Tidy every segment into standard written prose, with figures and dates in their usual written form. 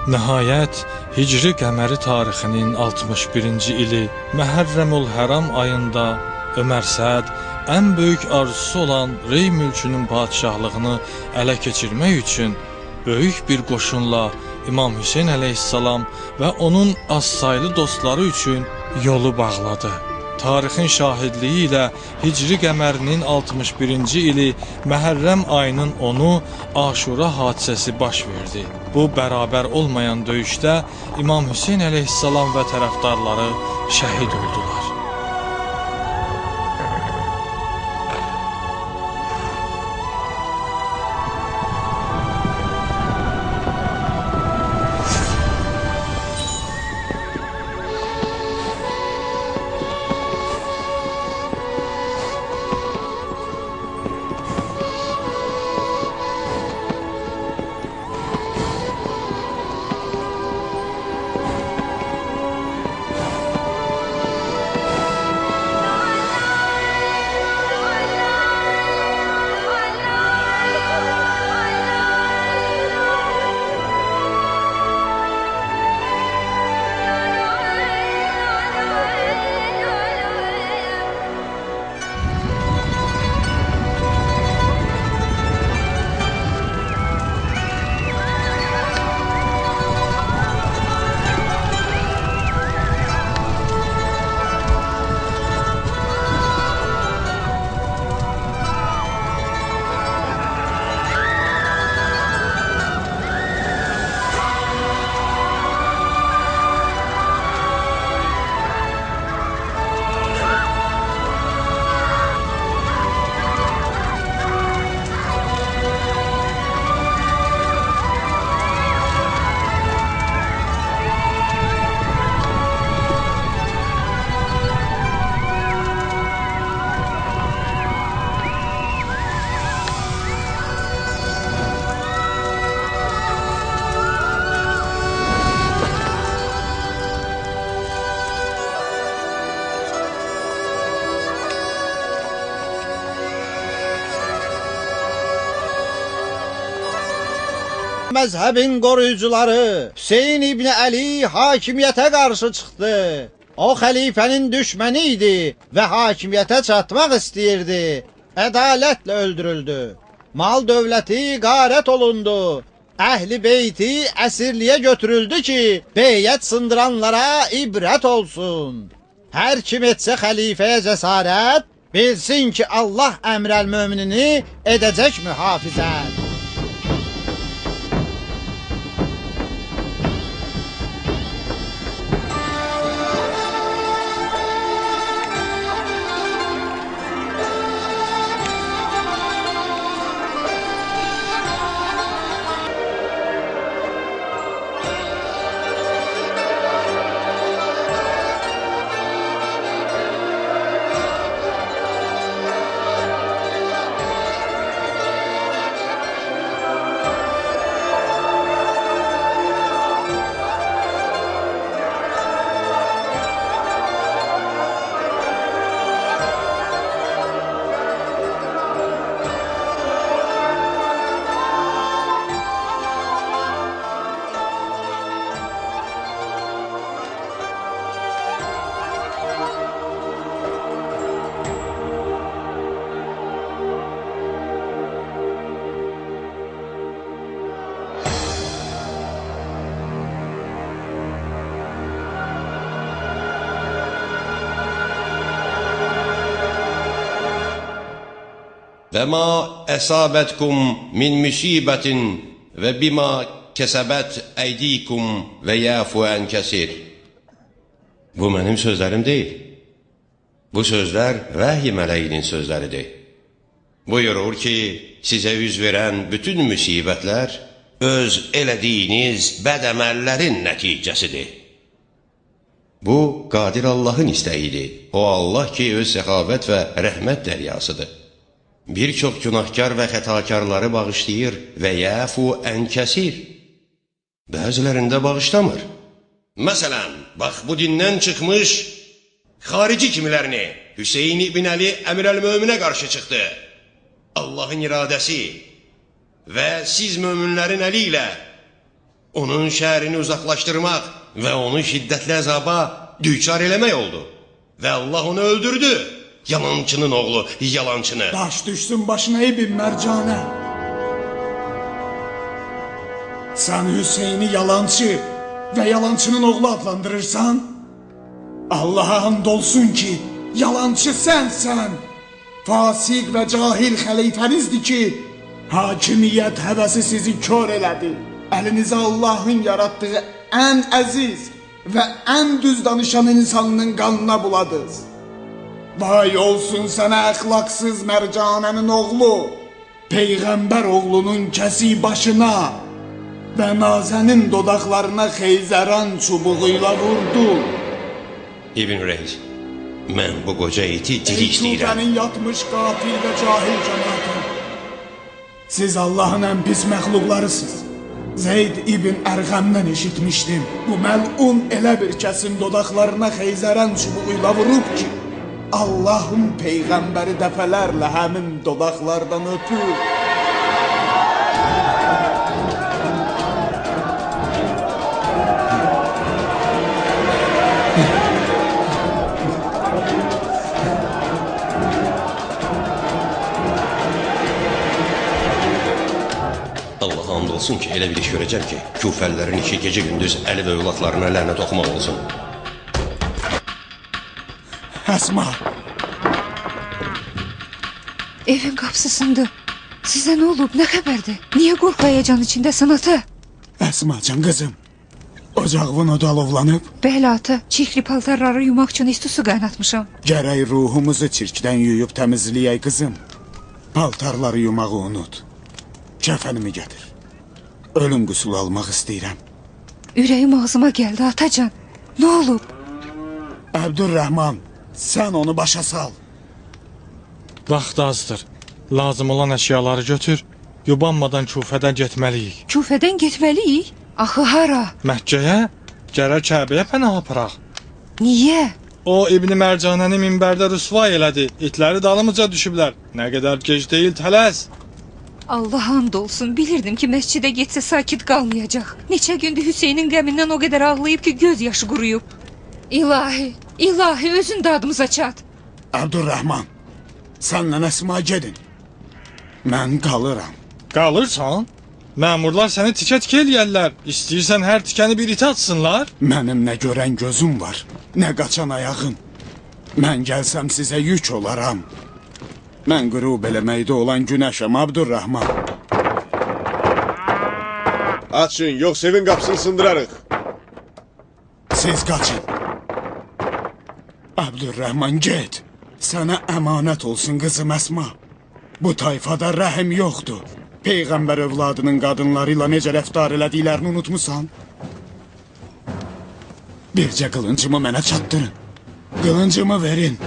Nəhayət, Hicri qəməri tarixinin 61-ci ili Məhərrəmül Həram ayında Ömər Səd ən böyük arzusu olan Rey mülkünün padişahlığını ələ keçirmək üçün böyük bir qoşunla İmam Hüseyn əleyhissalam və onun azsaylı dostları üçün yolu bağladı. Tarixin şahidliyi ilə Hicri qəmərinin 61-ci ili Məhərrəm ayının 10-u Aşura hadisəsi baş verdi. Bu bərabər olmayan döyüşdə İmam Hüseyn əleyhissalam və tərəfdarları şəhid oldular. Məzhəbin qoruyucuları Hüseyn İbni Əli hakimiyyətə qarşı çıxdı. O xəlifənin düşməni idi və hakimiyyətə çatmaq istəyirdi. Ədalətlə öldürüldü. Mal dövləti qarət olundu. Əhli beyti əsirliyə götürüldü ki, beyyət sındıranlara ibrət olsun. Hər kim etsə xəlifəyə cəsarət, bilsin ki, Allah əmrəl möminini edəcək mühafizət. Və ma əsabətkum min müsibətin və bima kəsəbət əydikum və yəfu ən kəsir. Bu mənim sözlərim deyil. Bu sözlər vəhy mələyinin sözləridir. Buyurur ki, sizə üz verən bütün müsibətlər öz elədiyiniz bəd əməllərin nəticəsidir. Bu, qadir Allahın istəyidir. O Allah ki, öz səxavət və rəhmət dəryasıdır. Bir çox günahkar və xətakarları bağışlayır və yəfu ən kəsir. Bəzilərində bağışlamır. Məsələn, bax bu dindən çıxmış xarici kimilərini Hüseyn İbn Əli Əmirəl-Möminə qarşı çıxdı. Allahın iradəsi və siz möminlərin əli ilə onun şəhərini uzaqlaşdırmaq və onu şiddətli əzaba düçar eləmək oldu. Və Allah onu öldürdü. Yalançının oğlu, yalançını. Daş düşsün başına İbn Mərcanə. Sən Hüseyni yalancı və yalançının oğlu adlandırırsan, Allaha and olsun ki, yalancı sənsən. Fasik və cahil xəlifənizdir ki, hakimiyyət həvəsi sizi kör elədi. Əlinizə Allahın yaratdığı ən əziz və ən düz danışan insanının qanına buladınız. Vay olsun sənə əxlaqsız Mərcanənin oğlu, Peyğəmbər oğlunun kəsik başına və Nazənin dodaqlarına xeyzəran çubuğuyla vurdu. İbn Reis, mən bu qoca iti diri istəyirəm. Küfənin yatmış qafil və cahil cəmaatı. Siz Allahın ən pis məxluqlarısınız. Zeyd İbn Ərğəmdən eşitmişdim. Bu məlun elə bir kəsin dodaqlarına xeyzərən çubuğuyla vurub ki, Allahın Peyğəmbəri dəfələrlə həmin dodaqlardan öpür. Allaha and olsun ki, elə bir iş görəcəm ki, küfəlilərin işi gecə-gündüz əli və yolaqlarına lənət oxumaq olsun. Əsma, Evin qapısındır. Sizə nə olub, nə xəbərdir? Niyə qorxu həyəcan içindəsən ata? Əsmacan qızım, ocağın odu alovlanıb. Bəli ata, çirkli paltarları yumaq üçün isti su qaynatmışam. Gərək ruhumuzu çirkdən yuyub təmizləyək qızım. Paltarları yumağı unut. Kəfənimi gətir. Ölüm qüsulu almaq istəyirəm. Ürəyim ağzıma gəldi atacan. Nə olub? Əbdülrəhman, sən onu başa sal. Vaxt azdır. Lazım olan əşyaları götür. Yubanmadan Kufədən getməliyik. Küfədən getməliyik? Axı hara? Məkkəyə, gərək Kəbəyə pənah aparaq. Niyə? O İbn Mərcanəni minbərdə rüsvay elədi. İtləri dalımıca düşüblər. Nə qədər gec deyil, tələs. Allah and olsun, bilirdim ki məscidə getsə sakit qalmayacaq. Neçə gündür Hüseynin qəmindən o qədər ağlayıb ki göz yaşı quruyub. İlahi, ilahi özün dadımıza çat. Əbdülrəhman, sənlə Əsma gedin. Mən qalıram. Qalırsan? Məmurlar səni tikə-tikə eləyərlər. İstəyirsən hər tikəni bir itə atsınlar? Mənim nə görən gözüm var, nə qaçan ayağım. Mən gəlsəm sizə yük olaram. Mən qürub eləməkdə olan günəşəm, Abdurrahman. Açın, yoxsa evin qapısını sındırarıq. Siz qaçın. Abdurrahman, get. Sənə əmanət olsun qızım Əsma. Bu tayfada rəhim yoxdur. Peyğəmbər övladının qadınları ilə necə rəftar elədiklərini unutmusan? Bircə qılıncımı mənə çatdırın. Qılıncımı verin.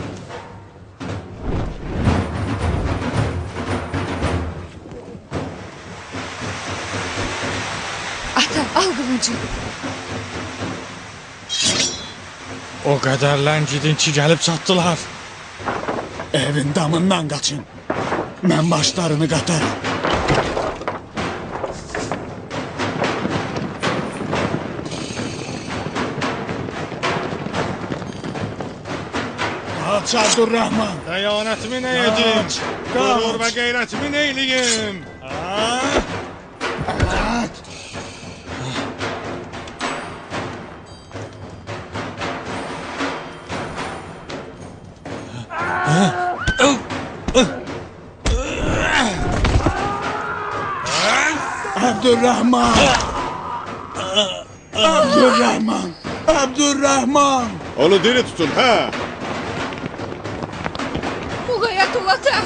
Ata, al qılıncı. O qədər ləngidin ki, gəlib çatdılar. Evin damından qaçın. Mən başlarını qatarım. Qaç Abdurrahman. Dəyanətimi nə edim? Qürur və qeyrətimi nə eləyim? Abdurrahman! Abdurrahman! Abdurrahman! Onu diri tutun, hə? Muğayat ol ata.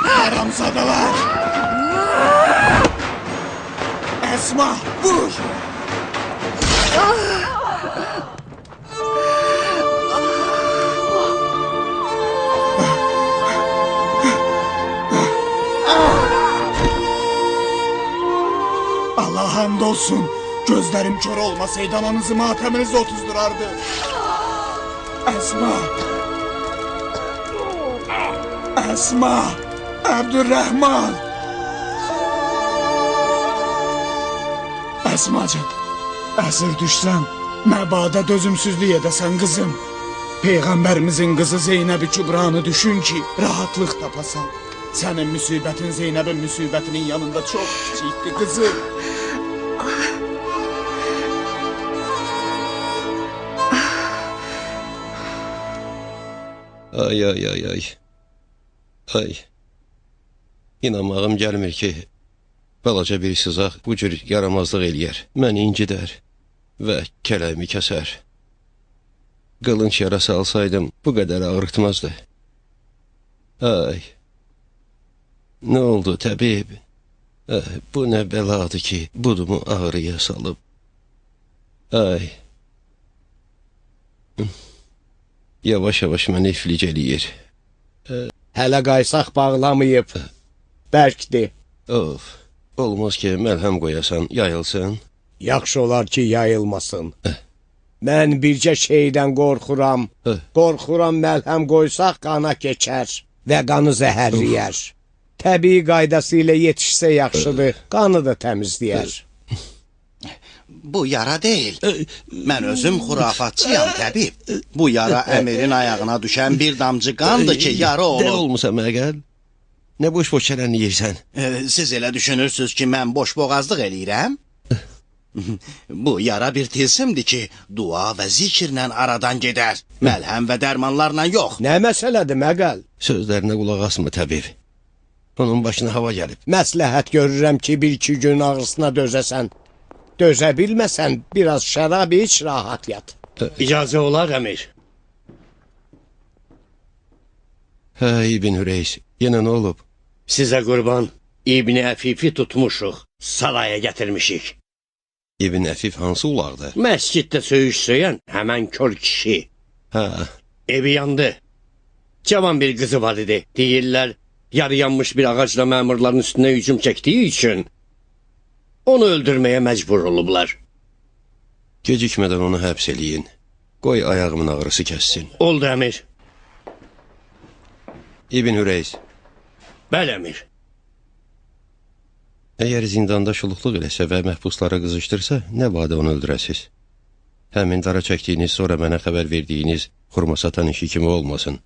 Haramzadalar! Esma, vur! and olsun. Gözlerim kör olmasaydı ananızı mateminizi otuzdurardı. Esma. Esma. Abdurrahman. Esmacığım. Əsir düşsən, məbada dözümsüzlük edəsən qızım. Peyğəmbərimizin qızı Zeynəb-i Kübranı düşün ki, rahatlıq tapasan. Sənin müsibətin Zeynəbin müsibətinin yanında çox kiçikdir qızım. Ay ay ay ay. Ay. İnanmağım gəlmir ki, balaca bir sızaq bu cür yaramazlıq eləyər. Məni incidər və kələmi kəsər. Qılınc yarası alsaydım, bu qədər ağrıtmazdı. Ay. Nə oldu təbib? Bu nə bəladır ki, budumu ağrıya salıb. Ay. Yavaş-yavaş məni iflic eləyir. Hələ qaysaq bağlamayıb. Bərkdir. Of. Olmaz ki, məlhəm qoyasan, yayılsın. Yaxşı olar ki, yayılmasın. Mən bircə şeydən qorxuram. Qorxuram məlhəm qoysaq qana keçər və qanı zəhərləyər. Təbii qaydası ilə yetişsə yaxşıdır, qanı da təmizləyər. Bu yara deyil. Mən özüm xurafatçıyam təbib. Bu yara əmirin ayağına düşən bir damcı qandır ki, yara Dəli olub. olmusan məqəl? Nə boş-boş çələnləyirsən? Siz elə düşünürsünüz ki, mən boş boğazlıq eləyirəm? Bu yara bir tilsimdir ki, dua və zikirlə aradan gedər. Məlhəm və dərmanlarla yox. Nə məsələdir məqəl? Sözlərinə qulaq asma təbib. Onun başına hava gəlib. Məsləhət görürəm ki, bir-iki gün ağrısına dözəsən. Dözə bilməsən, biraz şərab iç, rahat yat. İcazə olar əmir. Hə, İbn Hüreys, yenə nə olub? Sizə qurban, İbni Əfifi tutmuşuq, saraya gətirmişik. İbn Əfif hansı ulaqdır? Məsciddə söyüş söyən həmən kör kişi. Hə, Evi yandı. Cavan bir qızı var idi. Deyirlər, yarı yanmış bir ağacla məmurların üstünə hücum çəkdiyi üçün onu öldürməyə məcbur olublar. gecikmədən onu həbs eləyin. Qoy ayağımın ağrısı kəssin. Oldu əmir. İbn Hüreys, Bəli əmir. əgər zindanda şuluqluq eləsə və məhbuslara qızışdırsa, nə badə onu öldürəsiz? Həmin dara çəkdiyiniz, sonra mənə xəbər verdiyiniz xurma satan işi kimi olmasın.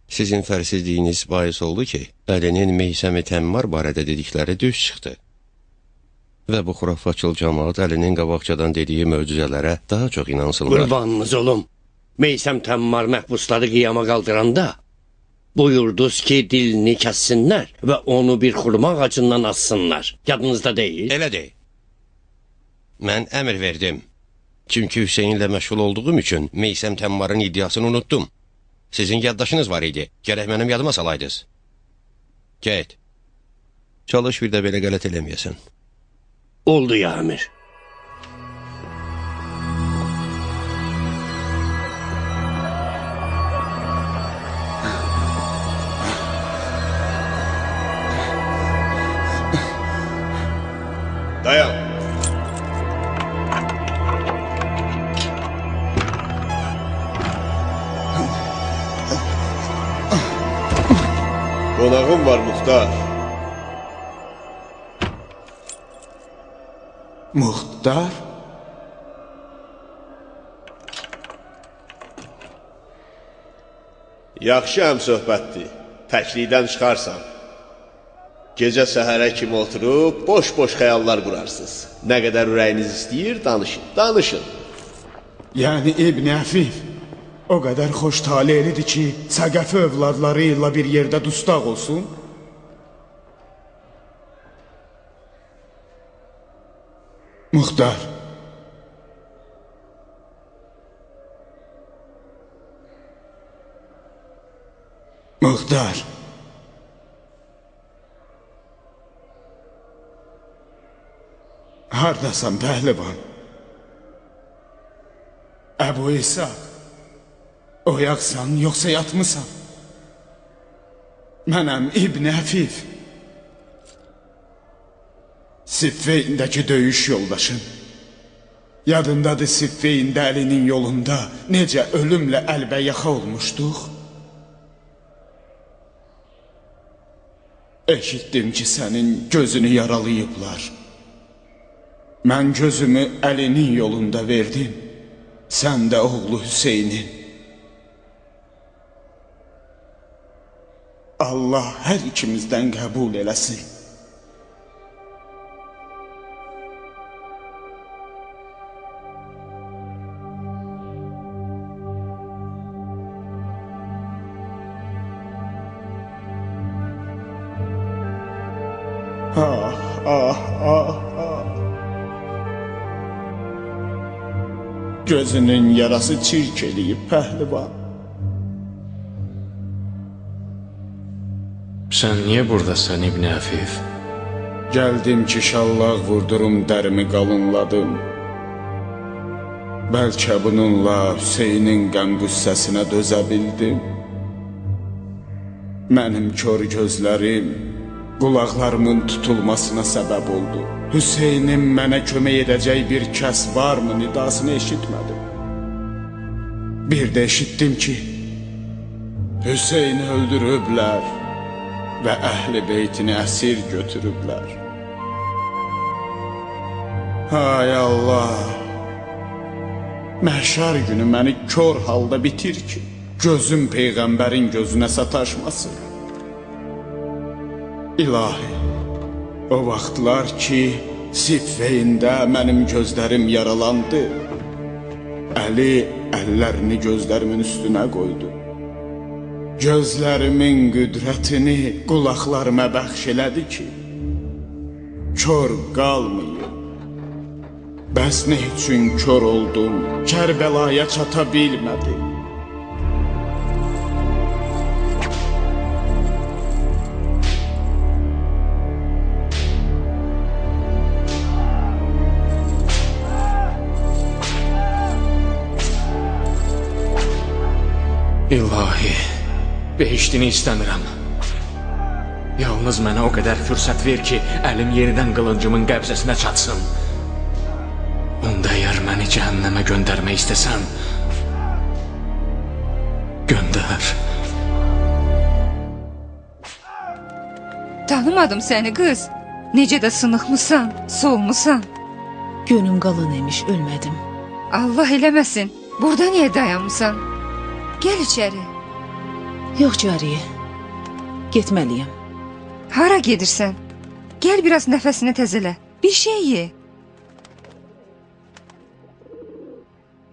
Sizin fərsizliyiniz bahis oldu ki, Əlinin Meysəm-i Təmmar barədə dedikləri düz çıxdı. Və bu xurafatçıl cəmaat Əlinin qabaqcadan dediyi möcüzələrə daha çox inansınlar. Qurbanınız olum. Meysəm Təmmar məhbusları qiyama qaldıranda buyurdunuz ki, dilini kəssinlər və onu bir xurma ağacından assınlar. Yadınızda deyil? Elədir. Mən əmr verdim. Çünki Hüseynlə məşğul olduğum üçün Meysəm Təmmarın iddiasını unutdum. Sizin yaddaşınız var idi. Gərək mənim yadıma salaydınız. Get. Çalış bir də belə qələt eləməyəsən. Oldu ya əmir. Dayan. Qonağım var Muxtar. Muxtar? Yaxşı həmsöhbətdir. Təklikdən çıxarsan. Gecə səhərə kimi oturub boş-boş xəyallar qurarsınız. Nə qədər ürəyiniz istəyir, danışın. Danışın. Yəni İbn Əfif o qədər xoş talihlidir ki, Səqəfi övladları ilə bir yerdə dustaq olsun. Muxtar. Muxtar. Hardasan pəhlivan? Əbu İsa. Oyaqsan, yoxsa yatmısan? Mənəm İbn Əfif. Siffeyindəki döyüş yoldaşın. Yadındadır Siffeyində Əlinin yolunda necə ölümlə əlbəyaxa olmuşduq? Eşitdim ki, sənin gözünü yaralayıblar. Mən gözümü Əlinin yolunda verdim. Sən də oğlu Hüseynin. Allah hər ikimizdən qəbul eləsin. Ah, ah, ah, ah. Gözünün yarası çirk eləyib pəhlivan. Sən niyə buradasan İbn Əfif? Gəldim ki, şallaq vurdurum, dərimi qalınladım. Bəlkə bununla Hüseynin qəm-qüssəsinə dözə bildim. Mənim kör gözlərim qulaqlarımın tutulmasına səbəb oldu. Hüseynin mənə kömək edəcək bir kəs varmı nidasını eşitmədim. Bir də eşitdim ki, Hüseyni öldürüblər və əhl-i beytini əsir götürüblər. Hay Allah! Məhşər günü məni kör halda bitir ki, gözüm Peyğəmbərin gözünə sataşmasın. İlahi, o vaxtlar ki, Siffeyində mənim gözlərim yaralandı, Əli əllərini gözlərimin üstünə qoydu. Gözlərimin qüdrətini qulaqlarıma bəxş elədi ki, kör qalmayım. Bəs nə üçün kör oldum, Kərbəlaya çata bilmədim. İlahi, behiştini istəmirəm. Yalnız mənə o qədər fürsət ver ki, əlim yenidən qılıncımın qəbzəsinə çatsın. Onda əgər məni cəhənnəmə göndərmək istəsən, göndər. Tanımadım səni qız. Necə də sınıqmısan, solmusan. Gönlüm qalın imiş, ölmədim. Allah eləməsin. Burada niyə dayanmısan? Gəl içəri. Yox cariyə, getməliyəm. Hara gedirsən? Gəl biraz nəfəsini təzələ. Bir şey ye.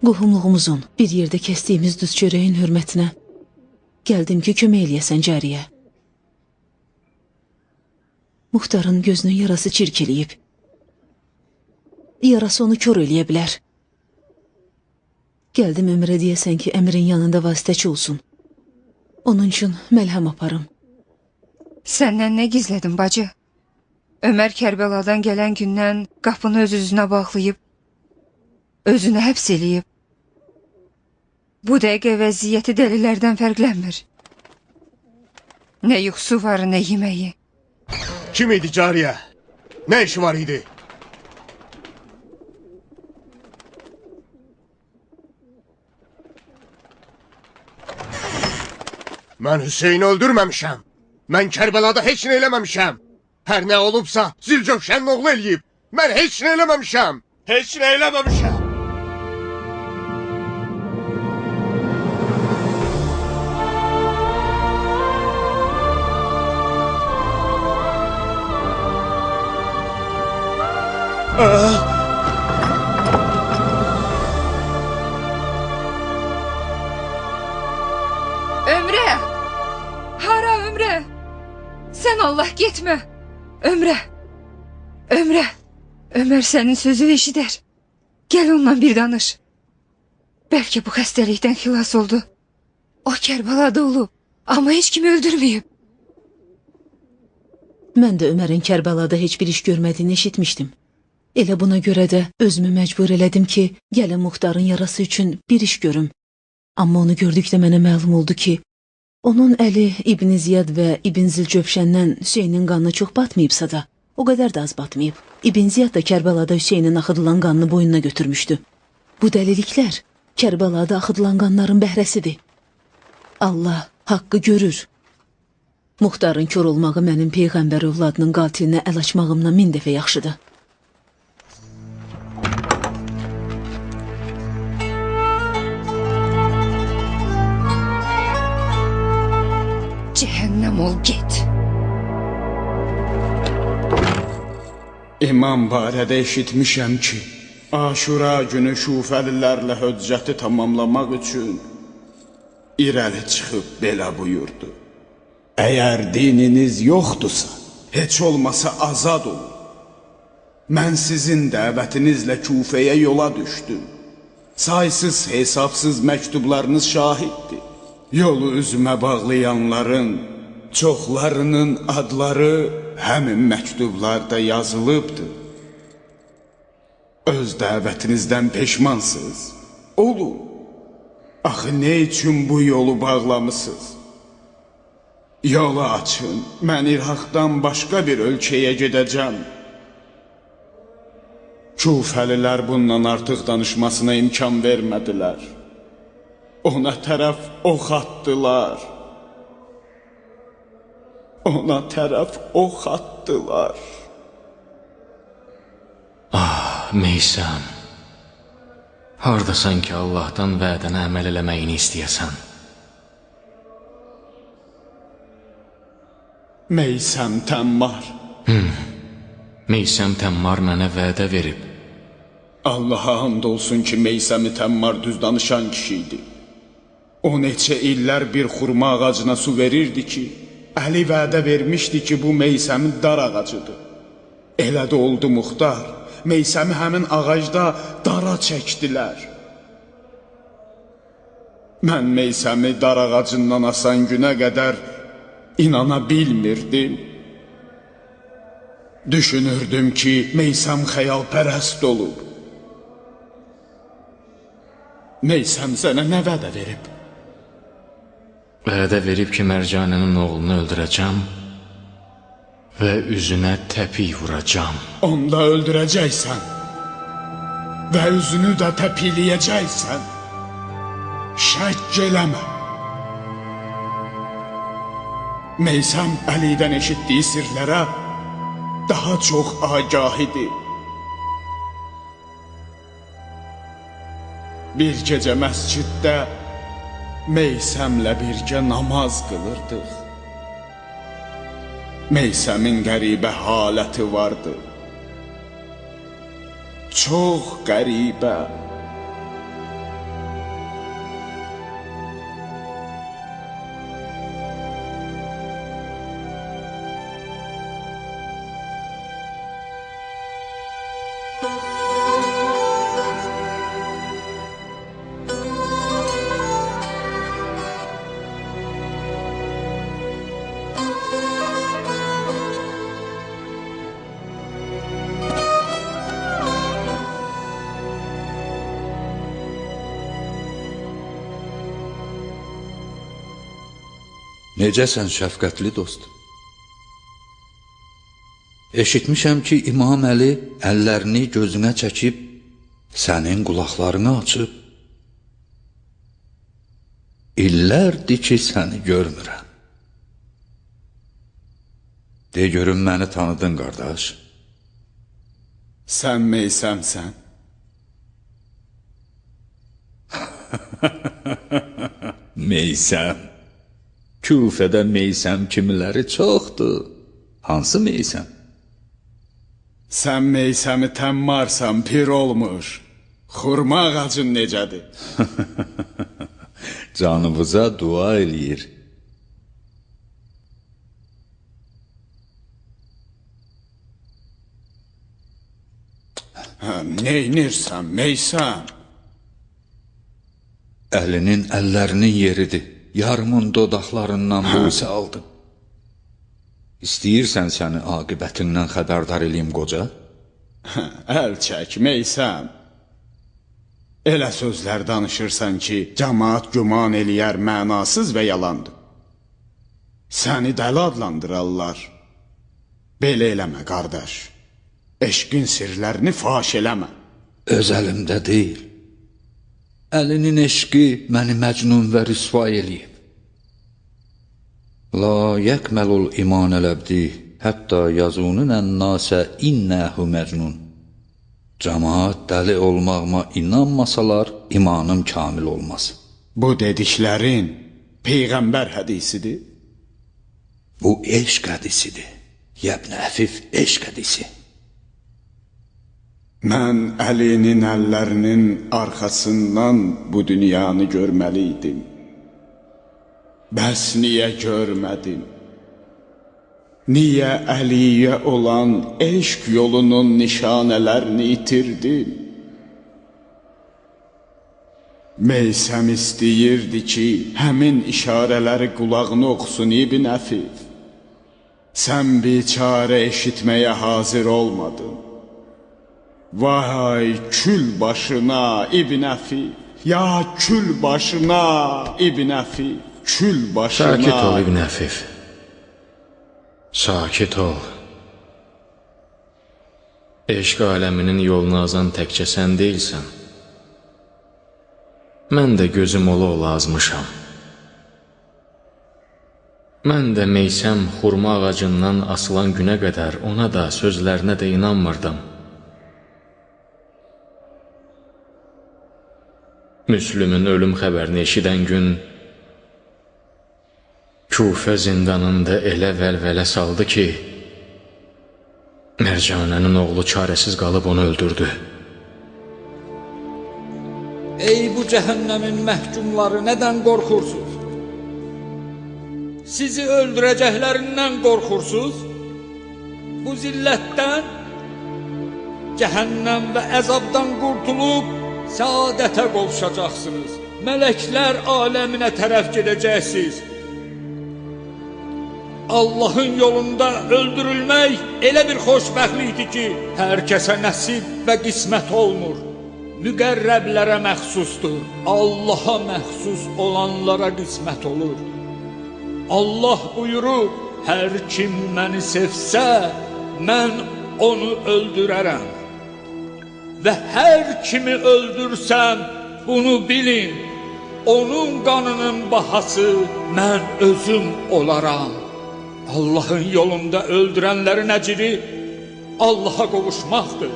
Qohumluğumuzun bir yerdə kəsdiyimiz duz çörəyin hörmətinə gəldim ki, kömək eləyəsən cariyə. Muxtarın gözünün yarası çirk eləyib. Yarası onu kör eləyə bilər. Gəldim Ömrə deyəsən ki, əmirin yanında vasitəçi olsun. Onun üçün məlhəm aparım. Səndən nə gizlədin bacı? Ömər Kərbəladan gələn gündən qapını öz-özünə bağlayıb, özünü həbs eləyib. Bu dəqiqə vəziyyəti dəlilərdən fərqlənmir. Nə yuxusu var, nə yeməyi. Kim idi cariyə? Nə işi var idi? Mən Hüseyni öldürməmişəm. Mən Kərbəlada heç nə eləməmişəm. Hər nə olubsa Zülcövşənin oğlu eləyib. Mən heç nə eləməmişəm. Heç nə eləməmişəm. Ömrə! Hara Ömrə? Sən Allah getmə. Ömrə! Ömrə! Ömər sənin sözünü eşidər. Gəl onunla bir danış. Bəlkə bu xəstəlikdən xilas oldu. O Kərbəlada olub, amma heç kimi öldürməyib. Mən də Ömərin Kərbəlada heç bir iş görmədiyini eşitmişdim. Elə buna görə də özümü məcbur elədim ki, gəlin Muxtarın yarası üçün bir iş görüm. Amma onu gördükdə mənə məlum oldu ki, onun əli İbn Ziyad və İbn Zilcövşəndən Hüseynin qanına çox batmayıbsa da, o qədər də az batmayıb. İbn Ziyad da Kərbəlada Hüseynin axıdılan qanını boynuna götürmüşdü. Bu dəliliklər Kərbəlada axıdılan qanların bəhrəsidir. Allah haqqı görür. Muxtarın kör olmağı mənim Peyğəmbər övladının qatilinə əl açmağımdan 1000 dəfə yaxşıdır. Cəhənnəm ol, get. İmam barədə eşitmişəm ki, Aşura günü şufəlilərlə höccəti tamamlamaq üçün irəli çıxıb belə buyurdu. Əgər dininiz yoxdursa, heç olmasa azad olun. Mən sizin dəvətinizlə Küfəyə yola düşdüm. Saysız hesabsız məktublarınız şahiddir. Yolu üzümə bağlayanların çoxlarının adları həmin məktublarda yazılıbdır. Öz dəvətinizdən peşmansınız. Olun. Axı nə üçün bu yolu bağlamısınız? Yolu açın, mən İraqdan başqa bir ölkəyə gedəcəm. Küfəlilər bundan artıq danışmasına imkan vermədilər. Ona tərəf ox atdılar. Ona tərəf ox atdılar. Ah, Meysəm. Hardasan ki, Allahdan vədənə əməl eləməyini istəyəsən? Meysəm Təmmar. Meysəm Təmmar mənə vədə verib. Allaha and olsun ki, Meysəmi Təmmar düz danışan kişiydi. O neçə illər bir xurma ağacına su verirdi ki, Əli vədə vermişdi ki, bu Meysəmin dar ağacıdır. Elə də oldu Muxtar. Meysəmi həmin ağacda dara çəkdilər. Mən Meysəmi dar ağacından asan günə qədər inana bilmirdim. Düşünürdüm ki, Meysəm xəyalpərəst olub. Meysəm sənə nə vədə verib? Vədə verib ki, Mərcanənin oğlunu öldürəcəm və üzünə təpik vuracam. Onu da öldürəcəksən və üzünü də təpikləyəcəksən. Şək eləmə. Meysəm Əlidən eşitdiyi sirlərə daha çox agah idi. Bir gecə məsciddə Meysəmlə birgə namaz qılırdıq. Meysəmin qəribə haləti vardı. Çox qəribə. Necəsən şəfqətli dost? Eşitmişəm ki, İmam Əli əllərini gözünə çəkib, sənin qulaqlarını açıb. İllərdir ki, səni görmürəm. De görüm, məni tanıdın, qardaş. Sən Meysəmsən. Meysəm. Küfədə Meysəm kimiləri çoxdur. Hansı Meysəm? Sən Meysəmi Təmmarsan, pir olmuş. Xurma ağacın necədir? Canımıza dua eləyir. Neynirsən, Meysəm? Əlinin əllərinin yeridir. Yarımın dodaqlarından boysa aldım. İstəyirsən səni aqibətindən xəbərdar eləyim, qoca? Əl çək, Meysəm. Elə sözlər danışırsan ki, cəmaat güman eləyər mənasız və yalandır. Səni dəli adlandırarlar Belə eləmə, qardaş. Eşqin sirlərini faş eləmə. Öz əlimdə deyil. Əlinin eşqi məni məcnun və rüsva eləyib. La yəkməlul iman ələbdi, hətta yazunun ənnasə innəhu məcnun. Cəmaat dəli olmağıma inanmasalar, imanım kamil olmaz. Bu dediklərin Peyğəmbər hədisidir. Bu eşq hədisidir. Yəbn Əfif eşq hədisi. Mən Əlinin əllərinin arxasından bu dünyanı görməliydim. Bəs niyə görmədim? Niyə Əliyə olan eşq yolunun nişanələrini itirdim? Meysəm istəyirdi ki, həmin işarələri qulağını oxusun İbn Əfif. Sən biçarə eşitməyə hazır olmadın. Vay kül başına İbn Əfif, ya kül başına İbn Əfif, kül başına. Sakit ol İbn Əfif. Sakit ol. Eşq aləminin yolunu azan təkcə sən deyilsən. Mən də gözüm ola azmışam. Mən də Meysəm xurma ağacından asılan günə qədər ona da, sözlərinə də inanmırdım. Müslümün ölüm xəbərini eşidən gün Kufə zindanında elə vəlvələ saldı ki, Mərcanənin oğlu çarəsiz qalıb onu öldürdü. Ey bu cəhənnəmin məhkumları, nədən qorxursuz? Sizi öldürəcəklərindən qorxursuz? Bu zillətdən, cəhənnəm və əzabdan qurtulub, səadətə qovuşacaqsınız. Mələklər aləminə tərəf gedəcəksiniz. Allahın yolunda öldürülmək elə bir xoşbəxtlikdir ki, hər kəsə nəsib və qismət olmur. Müqərrəblərə məxsusdur. Allaha məxsus olanlara qismət olur. Allah buyurur, hər kim məni sevsə, mən onu öldürərəm. Və hər kimi öldürsəm, bunu bilin, onun qanının bahası mən özüm olaram. Allahın yolunda öldürənlərin əcri Allaha qovuşmaqdır.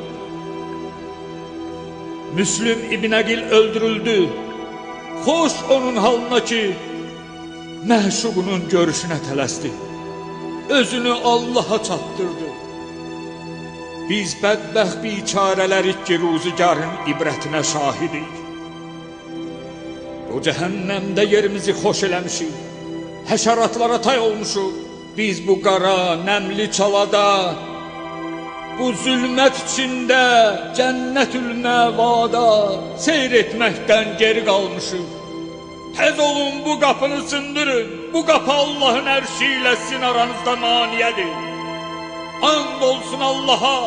Müslüm İbn Əqil öldürüldü. Xoş onun halına ki, məşuqunun görüşünə tələsdi. Özünü Allaha çatdırdı. Biz bədbəxt biçarələrik ki, ruzigarın ibrətinə şahidik. Bu cəhənnəmdə yerimizi xoş eləmişik. Həşəratlara tay olmuşuq. Biz bu qara, nəmli çalada, bu zülmət içində, cənnətül məvada seyr etməkdən geri qalmışıq. Tez olun bu qapını sındırın. Bu qapı Allahın ərşi ilə sizin aranızda maniyədir. And olsun Allaha,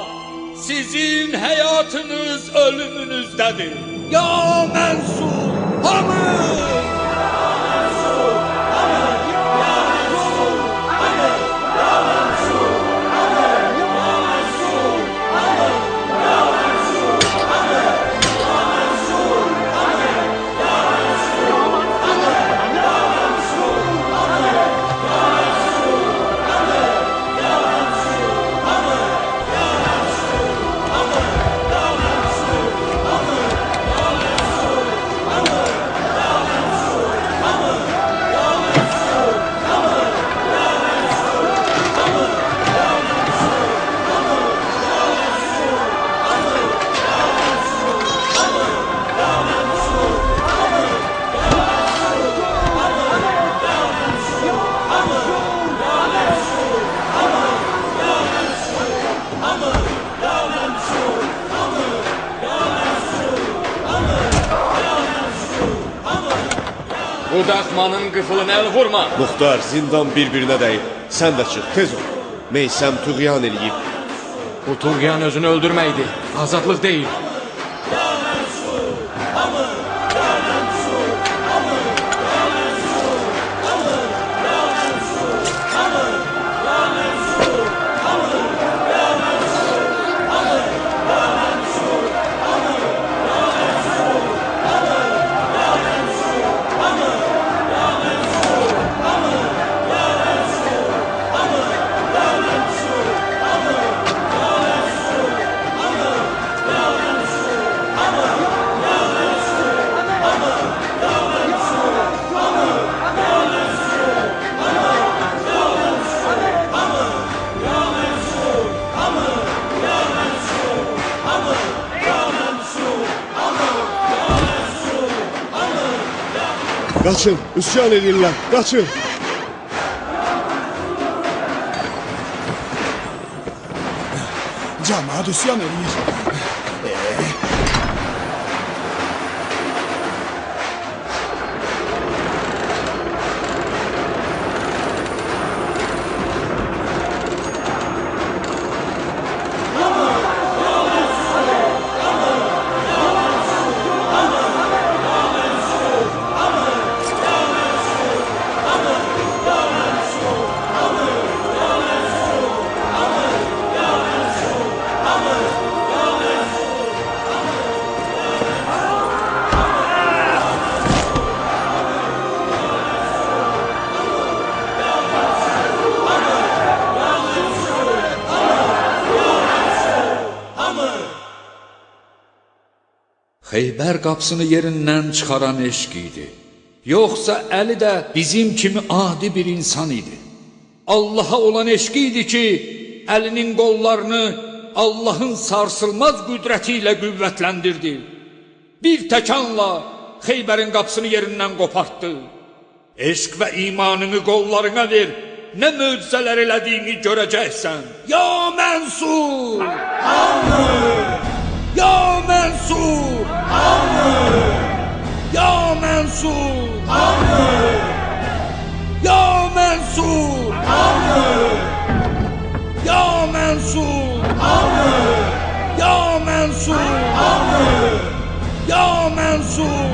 sizin həyatınız ölümünüzdədir. Ya mənsur, hamı! Bu daxmanın qıfılını əl vurma. Muxtar, zindan bir-birinə dəyib. Sən də çıx, tez ol. Meysəm tuğyan eləyib. Bu tuğyan özünü öldürməkdir, azadlıq deyil. Qaçın, üsyan edirlər, qaçın. Cəmaət üsyan edir. Xeybər qapısını yerindən çıxaran eşq idi. Yoxsa Əli də bizim kimi adi bir insan idi. Allaha olan eşqi idi ki, Əlinin qollarını Allahın sarsılmaz qüdrəti ilə qüvvətləndirdi. Bir təkanla Xeybərin qapısını yerindən qopartdı. Eşq və imanını qollarına ver, nə möcüzələr elədiyini görəcəksən. Ya Mənsur! Hamı! Ya Mənsur! Hamı! Ya Mənsur! Hamı! Ya Mənsur! Hamı! Ya Mənsur! Hamı! Ya Mənsur! Hamı! Ya Mənsur!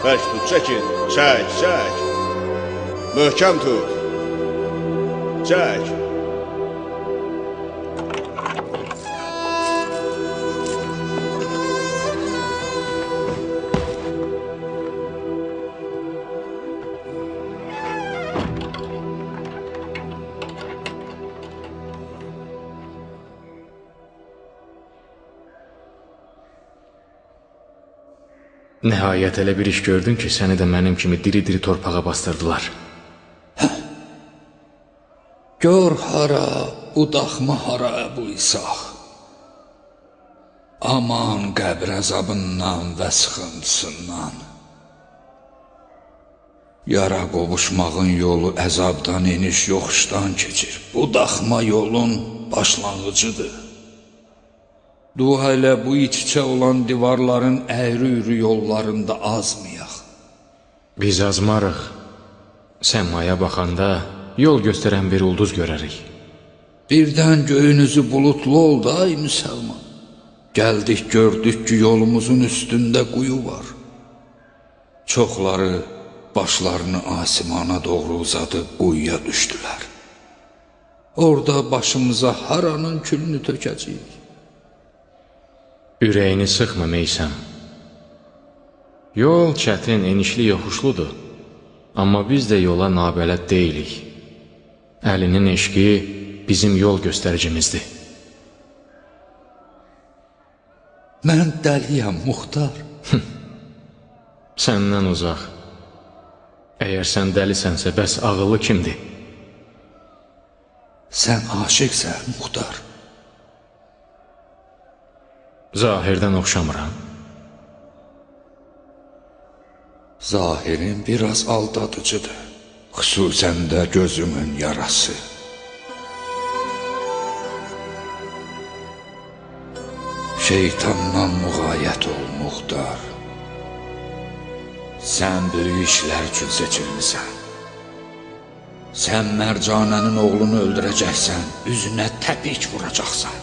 Bərk tut, çəkin. Çək, çək. Möhkəm tut. Çək. Nəhayət elə bir iş gördün ki, səni də mənim kimi diri-diri torpağa bastırdılar. Gör hara, budaqma hara Əbu İsaq. Aman qəbr əzabından və sıxıntısından. Yara qovuşmağın yolu əzabdan eniş yoxuşdan keçir. Bu daxma yolun başlanğıcıdır. Dua ilə bu iç-içə olan divarların əyri-üyrü yollarında azmayaq. Biz azmarıq. Səmaya baxanda yol göstərən bir ulduz görərik. Birdən göyünüzü bulutlu oldu ay müsəlman. Gəldik gördük ki yolumuzun üstündə quyu var. Çoxları başlarını asimana doğru uzadıb quyuya düşdülər. Orada başımıza haranın külünü tökəcəyik. Ürəyini sıxma Meysəm. Yol çətin, enişli, yoxuşludur. Amma biz də yola nabələd deyilik. Əlinin eşqi bizim yol göstəricimizdir. Mən dəliyəm, Muxtar. Səndən uzaq. Əgər sən dəlisənsə, bəs ağıllı kimdir? Sən aşiqsən, Muxtar. Zahirdən oxşamıram. Zahirin biraz aldadıcıdır. Xüsusən də gözümün yarası. Şeytandan müğayət ol, Muxtar. Sən böyük işlər üçün seçilmisən. Sən Mərcanənin oğlunu öldürəcəksən, üzünə təpik vuracaqsan.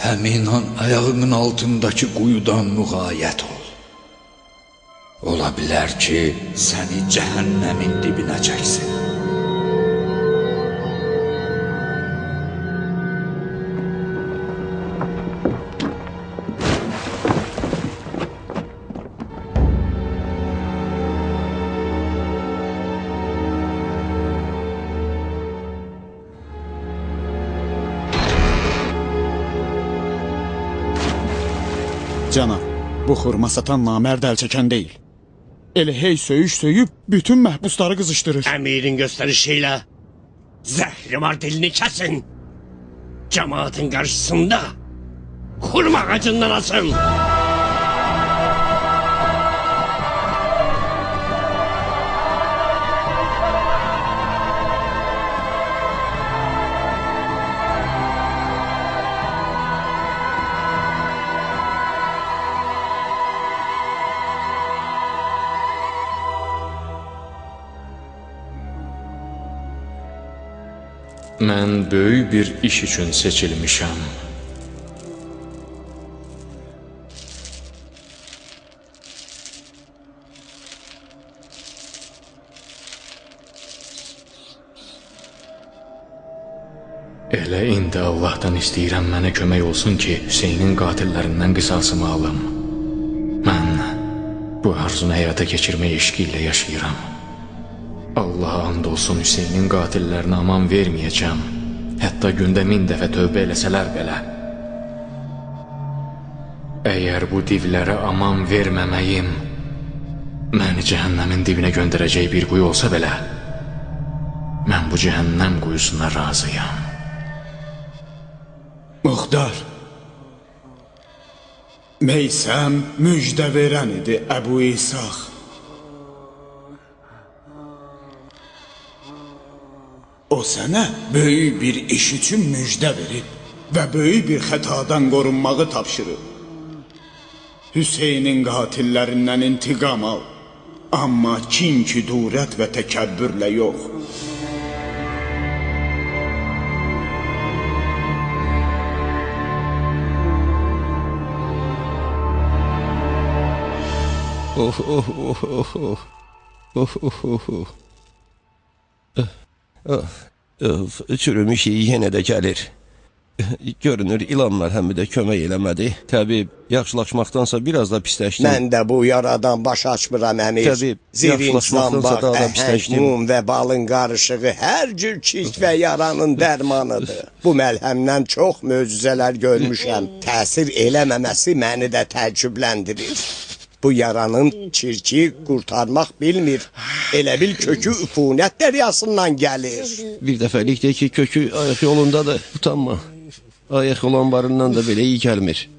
Həmin an ayağının altındakı quyudan müğayət ol. Ola bilər ki, səni cəhənnəmin dibinə çəksin. Cənab, bu xurma satan namərd əl çəkən deyil. Elə hey söyüş söyüb bütün məhbusları qızışdırır. Əmirin göstərişi ilə zəhrimar dilini kəsin. Cəmaatın qarşısında xurma ağacından asın. Mən böyük bir iş üçün seçilmişəm. Elə indi Allahdan istəyirəm mənə kömək olsun ki, Hüseynin qatillərindən qisasımı alım. Mən bu arzunu həyata keçirmək eşqi ilə yaşayıram. Allaha and olsun Hüseynin qatillərinə aman verməyəcəm. Hətta gündə 1000 dəfə tövbə eləsələr belə. Əgər bu divlərə aman verməməyim məni cəhənnəmin dibinə göndərəcək bir quyu olsa belə, mən bu cəhənnəm quyusuna razıyam. Muxtar, Meysəm müjdə verən idi Əbu İsaq. O sənə böyük bir iş üçün müjdə verib və böyük bir xətadan qorunmağı tapşırıb. Hüseynin qatillərindən intiqam al, amma kin, küdurət və təkəbbürlə yox. Çürümüş iyi yenə də gəlir. Görünür ilanlar həmi də kömək eləmədi. Təbib, yaxşılaşmaqdansa biraz da pisləşdim. Mən də bu yaradan baş açmıram əmir. Təbib, Zirinçdan bax, daha da pisləşdim. mum və balın qarışığı hər cür çirk və yaranın dərmanıdır. Bu məlhəmdən çox möcüzələr görmüşəm. Təsir eləməməsi məni də təəccübləndirir. Bu yaranın çirki qurtarmaq bilmir. Elə bil kökü üfunət dəryasından gəlir. Bir dəfəlikdə ki, kökü ayaq yolundadır. Utanma. Ayaq olan barından da belə iyi gəlmir.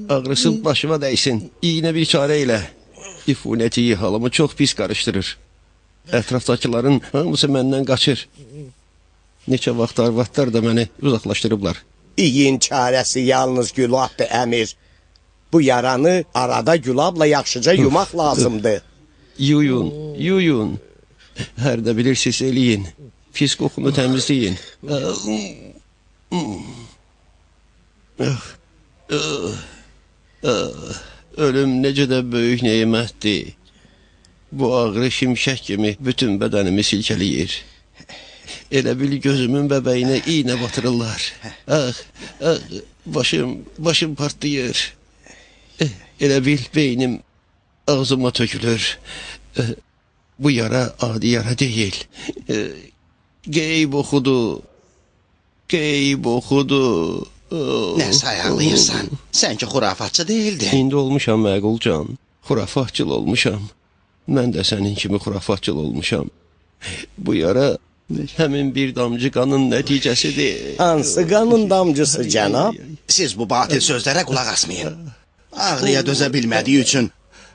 Ağrısı başıma dəysin. İyinə bir çarə elə. İfunəti halımı çox pis qarışdırır. Ətrafdakıların hamısı məndən qaçır. Neçə vaxt arvadlar da məni uzaqlaşdırıblar. İyin çarəsi yalnız gülabdır, əmir. Bu yaranı arada gülabla yaxşıca yumaq lazımdır. Yuyun. Hər də bilirsiniz, eləyin. Pis qoxunu təmizləyin. Ölüm necə də böyük nemətdir. Bu ağrı şimşək kimi bütün bədənimi silkələyir. Elə bil gözümün bəbəyinə iynə batırırlar. Başım partlayır. Elə bil beynim ağzıma tökülür. Bu yara adi yara deyil. Qeyb oxudu. Nə sayaqlayırsan? Sən ki xurafatçı deyildin. İndi olmuşam məqulcan. Xurafatçıl olmuşam. Mən də sənin kimi xurafatçıl olmuşam. Bu yara həmin bir damcı qanın nəticəsidir. Hansı qanın damcısı, cənab? Siz bu batil sözlərə qulaq asmayın. Ağrıya dözə bilmədiyi üçün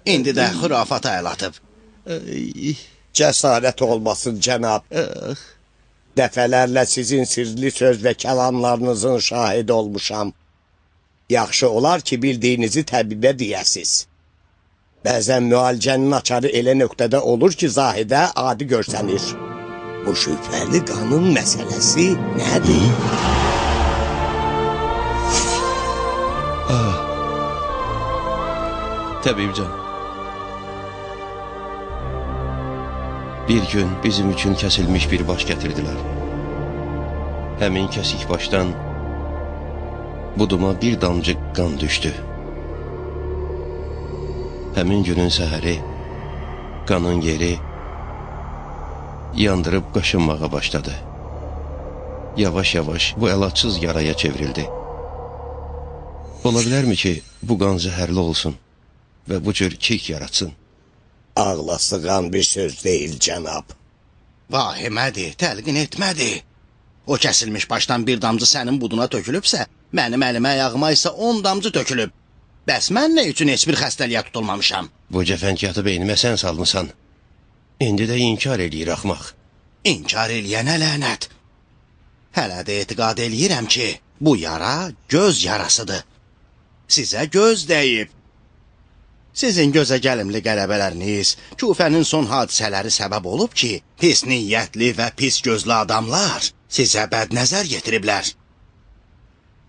indi də xurafata əl atıb. Cəsarət olmasın, cənab. Dəfələrlə sizin sirli söz və kəlamlarınızın şahidi olmuşam. Yaxşı olar ki, bildiyinizi təbibə deyəsiz. Bəzən müalicənin açarı elə nöqtədə olur ki, zahidə adi görsənir. Bu şübhəli qanın məsələsi nədir? Təbibcan. Bir gün bizim üçün kəsilmiş bir baş gətirdilər. Həmin kəsik başdan buduma bir damcı qan düşdü. Həmin günün səhəri qanın yeri yandırıb qaşınmağa başladı. Yavaş-yavaş bu əlacsız yaraya çevrildi. Ola bilərmi ki, bu qan zəhərli olsun və bu cür kik yaratsın? Ağla sığan bir söz deyil, cənab. Vahimədir, təlqin etmədi. O kəsilmiş başdan bir damcı sənin buduna tökülübsə, mənim əlimə ayağıma isə 10 damcı tökülüb. Bəs mən nə üçün heç bir xəstəliyə tutulmamışam? Bu cəfəngiyatı beynimə sən salmısan. İndi də inkar eləyir axmaq. İnkar eləyənə lənət. Hələ də etiqad eləyirəm ki, bu yara göz yarasıdır. Sizə göz dəyib. Sizin gözə gəlimli qələbələriniz, Küfənin son hadisələri səbəb olub ki, pis niyyətli və pis gözlü adamlar sizə bədnəzər getiriblər.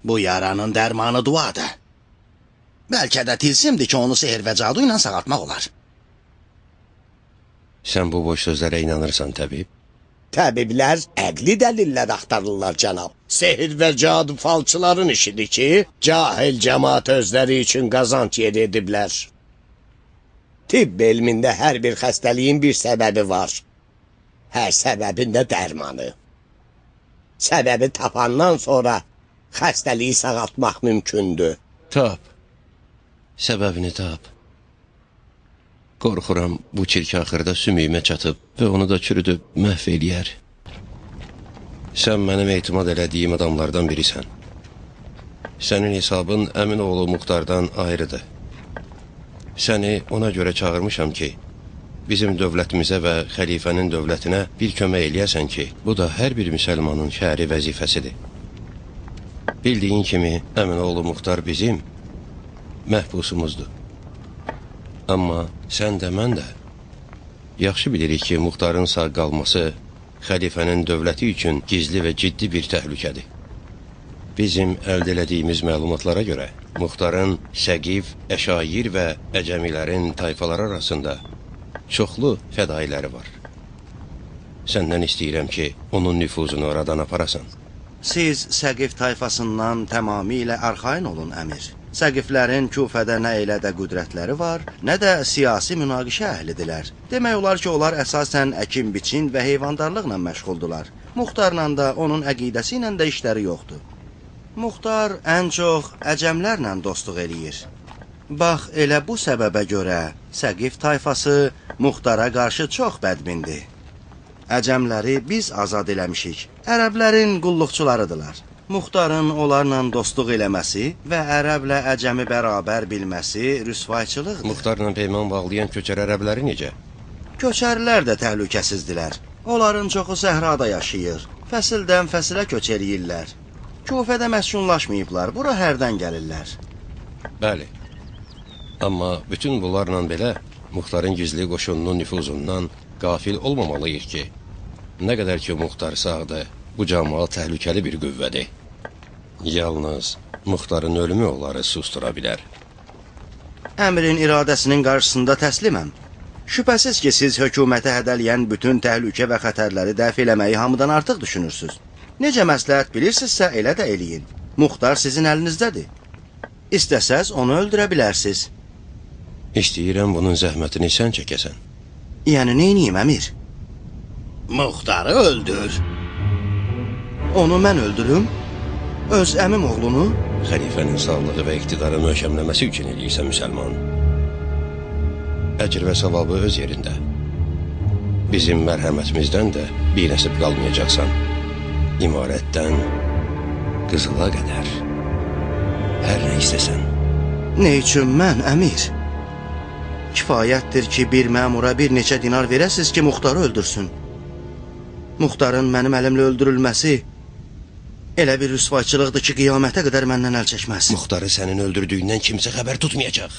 Bu yaranın dərmanı duadır. Bəlkə də tilsimdir ki, onu sehr və cadu ilə sağaltmaq olar. Sən bu boş sözlərə inanırsan, təbib? Təbiblər əqli dəlillər axtarırlar, cənab. Sehir və cadu falçıların işidir ki, cahil cəmaat özləri üçün qazanc yer ediblər. Tibb elmində hər bir xəstəliyin bir səbəbi var. Hər səbəbin də dərmanı. Səbəbi tapandan sonra xəstəliyi sağaltmaq mümkündür. Tap. Səbəbini tap. Qorxuram bu çirk axırda sümüyümə çatıb və onu da çürüdüb məhv eləyər. Sən mənim etimad elədiyim adamlardan birisən. Sənin hesabın əmin oğlu Muxtardan ayrıdır. Səni ona görə çağırmışam ki, bizim dövlətimizə və xəlifənin dövlətinə bir kömək eləyəsən ki, bu da hər bir müsəlmanın şəri vəzifəsidir. Bildiyin kimi, əmin oğlu Muxtar bizim məhbusumuzdur. Amma sən də mən də yaxşı bilirik ki, Muxtarın sağ qalması xəlifənin dövləti üçün gizli və ciddi bir təhlükədir. Bizim əldə elədiyimiz məlumatlara görə Muxtarın Səqif, Əşair və Əcəmilərin tayfalar arasında çoxlu fədailəri var. Səndən istəyirəm ki, onun nüfuzunu oradan aparasan. Siz Səqif tayfasından tamamilə arxain olun, əmir. Səqiflərin Küfədə nə elə də qüdrətləri var, nə də siyasi münaqişə əhlidirlər. Demək olar ki, onlar əsasən əkin, biçin və heyvandarlıqla məşğuldular. Muxtarla da onun əqidəsi ilə də işləri yoxdur. Muxtar ən çox əcəmlərlə dostluq eləyir. Bax, elə bu səbəbə görə Səqif tayfası Muxtara qarşı çox bədbindir. Əcəmləri biz azad eləmişik. Ərəblərin qulluqçularıdırlar. Muxtarın onlarla dostluq eləməsi və ərəblə əcəmi bərabər bilməsi rüsvayçılıqdır. Muxtarla peyman bağlayan köçər ərəbləri necə? Köçərlər də təhlükəsizdirlər. Onların çoxu səhrada yaşayır. Fəsildən fəsilə köç eləyirlər. Kufədə məskunlaşmayıblar, bura hərdən gəlirlər. Bəli. Amma bütün bunlarla belə Muxtarın gizli qoşununun nüfuzundan qafil olmamalıyıq ki, nə qədər ki Muxtar sağdır, bu cəmaat təhlükəli bir qüvvədir. Yalnız Muxtarın ölümü onları sustura bilər. Əmrin iradəsinin qarşısında təsliməm. Şübhəsiz ki, siz hökumətə hədələyən bütün təhlükə və xətərləri dəf eləməyi hamıdan artıq düşünürsünüz. Necə məsləhət bilirsinizsə, elə də eləyin. Muxtar sizin əlinizdədir. İstəsəz onu öldürə bilərsiniz. İstəyirəm bunun zəhmətini sən çəkəsən. Yəni, neyniyim, əmir? Muxtarı öldür. Onu mən öldürüm? Öz əmim oğlunu? Xəlifənin sağlığı və iqtidarı möhkəmləməsi üçün eləyirsən müsəlman. Əcr və savabı öz yerində. Bizim mərhəmətimizdən də bir nəsib qalmayacaqsan. İmarətdən qızıla qədər. Hər nə istəsən. Ne üçün mən, əmir? Kifayətdir ki, bir məmura bir neçə dinar verəsiz ki, Muxtarı öldürsün. Muxtarın mənim əlimlə öldürülməsi elə bir rüsvayçılıqdır ki, qiyamətə qədər məndən əl çəkməz. Muxtarı sənin öldürdüyündən kimsə xəbər tutmayacaq.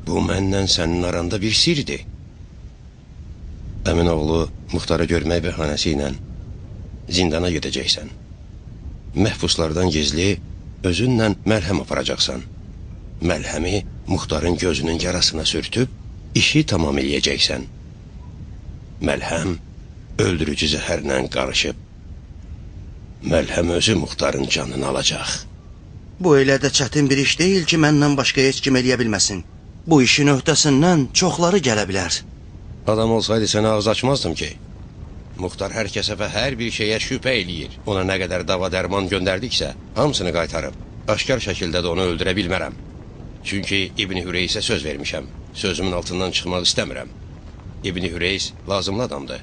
Bu məndən sənin aranda bir sirdir. Əmin oğlu Muxtarı görmək bəhanəsi ilə zindana gedəcəksən. Məhbuslardan gizli özünlə məlhəm aparacaqsan. Məlhəmi Muxtarın gözünün yarasına sürtüb işi tamam eləyəcəksən. Məlhəm öldürücü zəhərlə qarışıb məlhəm özü Muxtarın canını alacaq. Bu elə də çətin bir iş deyil ki, məndən başqa heç kim eləyə bilməsin. Bu işin öhdəsindən çoxları gələ bilər. Adam olsaydı sənə ağız açmazdım ki. Muxtar hər kəsə və hər bir şeyə şübhə eləyir. Ona nə qədər dava dərman göndərdiksə, hamısını qaytarıb. Aşkar şəkildə də onu öldürə bilmərəm. Çünki İbn Hüreysə söz vermişəm. Sözümün altından çıxmaq istəmirəm. İbn Hüreys lazımlı adamdır.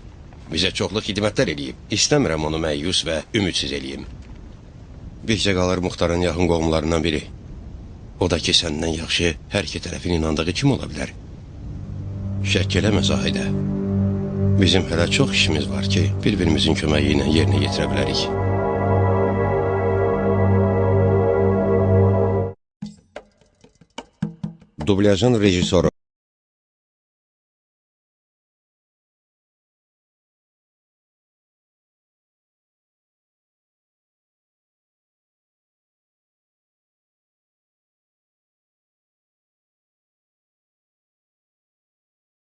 Bizə çoxlu xidmətlər eləyib. İstəmirəm onu məyyus və ümidsiz eləyim. Bircə qalır Muxtarın yaxın qohumlarından biri. O da ki, səndən yaxşı hər iki tərəfin inandığı kim ola bilər? Şəkk eləmə Zahidə. Bizim hələ çox işimiz var ki, bir-birimizin köməyi ilə yerinə yetirə bilərik. Dublyajın rejissoru